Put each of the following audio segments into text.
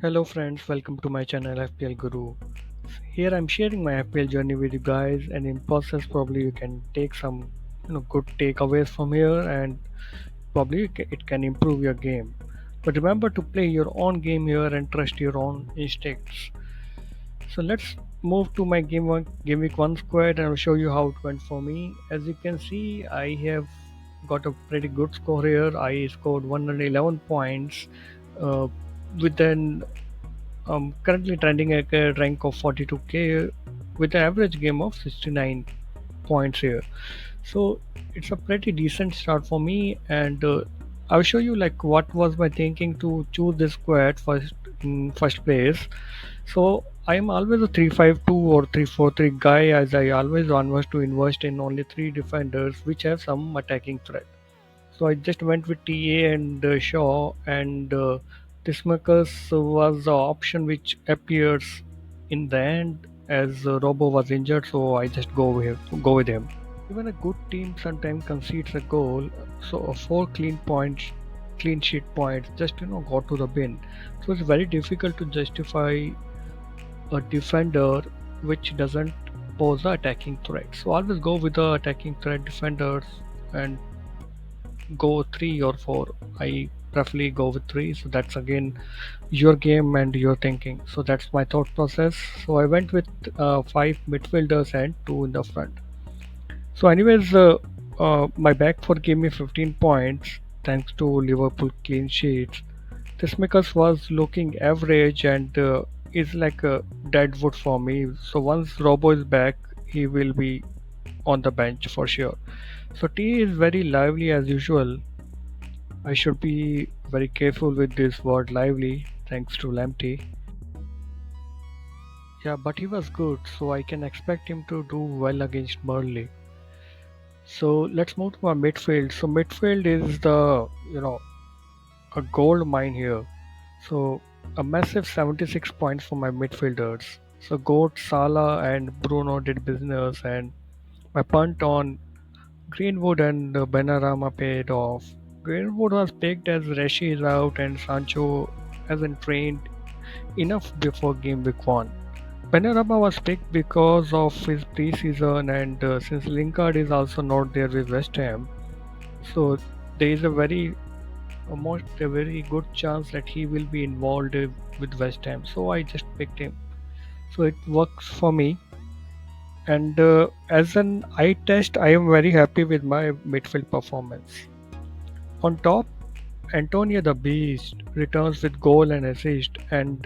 Hello friends, welcome to my channel FPL Guru. Here I'm sharing my FPL journey with you guys, and in process probably you can take some good takeaways from here, and probably it can improve your game. But remember to play your own game here and trust your own instincts. So let's move to my game week one squad, and I'll show you how it went for me. As you can see, I have got a pretty good score here. I scored 111 points uh, with an currently trending at a rank of 42k with an average game of 69 points here. So it's a pretty decent start for me, and I'll show you like what was my thinking to choose this squad first in first place. So I am always a 352 or 343 guy, as I always want to invest in only three defenders which have some attacking threat. So I just went with TA and Shaw, and Tismakus was the option which appears in the end as Robo was injured. So I just go with him. Even a good team sometimes concedes a goal, so four clean sheet points just go to the bin. So it's very difficult to justify a defender which doesn't pose the attacking threat. So always go with the attacking threat defenders and go three or four. I roughly go with three, so that's again your game and your thinking. So that's my thought process. So I went with five midfielders and two in the front. So, anyways, my back four gave me 15 points thanks to Liverpool clean sheets. Tismikas was looking average and is like a dead wood for me. So once Robo is back, he will be on the bench for sure. So T is very lively as usual. I should be very careful with this word lively thanks to Lamptey. Yeah, but he was good, so I can expect him to do well against Burnley. So let's move to our midfield. So midfield is the a gold mine here. So a massive 76 points for my midfielders. So Goat, Salah, and Bruno did business, and my punt on Greenwood and Benarama paid off. Greenwood was picked as Reshi is out, and Sancho hasn't trained enough before game week one. Benarama was picked because of his preseason, and since Lingard is also not there with West Ham, so there is almost a very good chance that he will be involved with West Ham. So I just picked him. So it works for me. And as an eye test, I am very happy with my midfield performance. On top, Antonio the Beast returns with goal and assist, and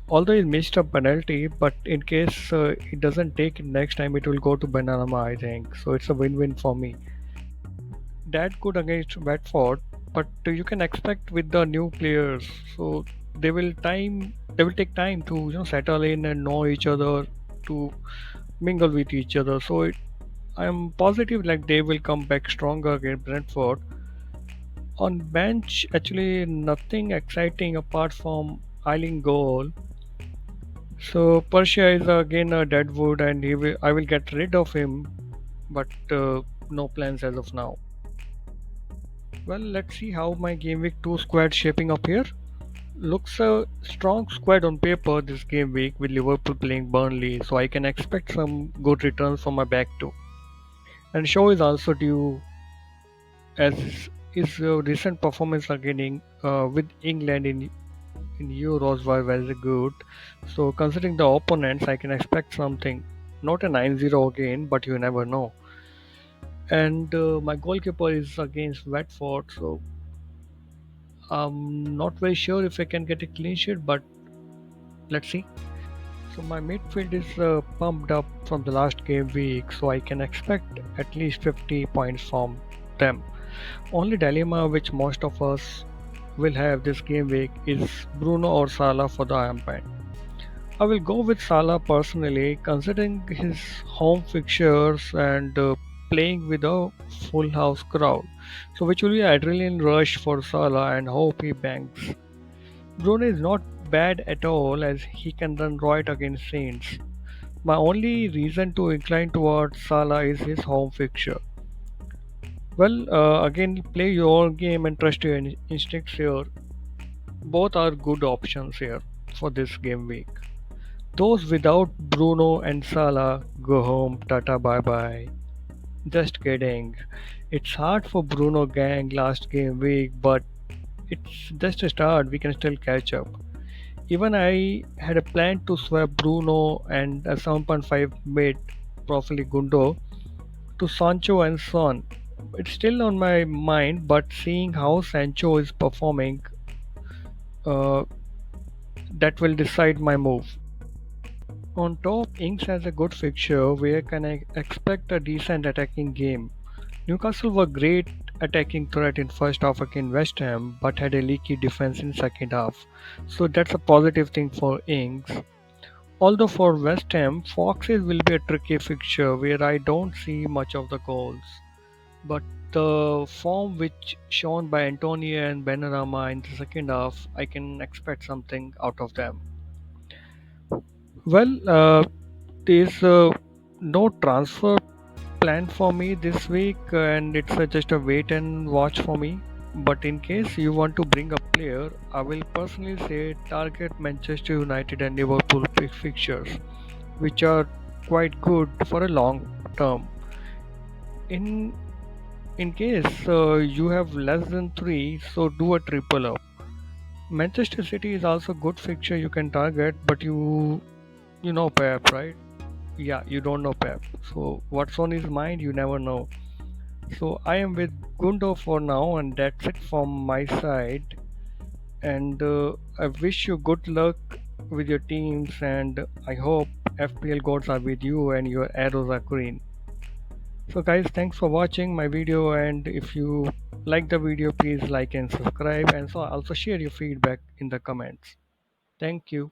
although he missed a penalty, but in case he doesn't take it next time, it will go to Benrahma, I think. So it's a win-win for me. That good against Watford, but you can expect with the new players, so they will take time to settle in and know each other, to mingle with each other. So I'm positive like they will come back stronger against Brentford. On bench, actually nothing exciting apart from Eiling goal. So Persia is again a deadwood, and I will get rid of him, but no plans as of now. Well, let's see how my game week 2 squad shaping up here. Looks a strong squad on paper this game week with Liverpool playing Burnley, so I can expect some good returns from my back too. And Shaw is also due, as his recent performance again with England in Euros were very good. So considering the opponents, I can expect something. Not a 9-0 again, but you never know. And my goalkeeper is against Watford, so I'm not very sure if I can get a clean sheet, but let's see. So my midfield is pumped up from the last game week, so I can expect at least 50 points from them. Only dilemma which most of us will have this game week is Bruno or Salah for the armband. I will go with Salah personally, considering his home fixtures and playing with a full house crowd. So which will be adrenaline rush for Salah, and hope he bangs. Bruno is not bad at all, as he can run right against Saints. My only reason to incline towards Salah is his home fixture. Well, again, play your own game and trust your instincts here. Both are good options here for this game week. Those without Bruno and Salah go home, tata bye bye. Just kidding. It's hard for Bruno gang last game week, but it's just a start. We can still catch up. Even I had a plan to swap Bruno and a 7.5 mid Profili Gundo to Sancho and Son. It's still on my mind, but seeing how Sancho is performing, uh, that will decide my move. On top, Inks has a good fixture where can I expect a decent attacking game. Newcastle were great attacking threat in first half against West Ham, but had a leaky defense in second half. So that's a positive thing for Inks. Although for West Ham, Foxes will be a tricky fixture where I don't see much of the goals. But the form which shown by Antonio and Benrahma in the second half, I can expect something out of them. Well, there's no transfer plan for me this week, and it's just a wait and watch for me. But in case you want to bring a player, I will personally say target Manchester United and Liverpool fixtures, which are quite good for a long term. In in case you have less than three, so do a triple up. Manchester City is also good fixture you can target, but you know Pep, right? Yeah, you don't know Pep. So what's on his mind, you never know. So I am with Gundo for now, and that's it from my side. And I wish you good luck with your teams, and I hope FPL gods are with you and your arrows are green. So guys, thanks for watching my video, and if you like the video, please like and subscribe, and so also share your feedback in the comments. Thank you.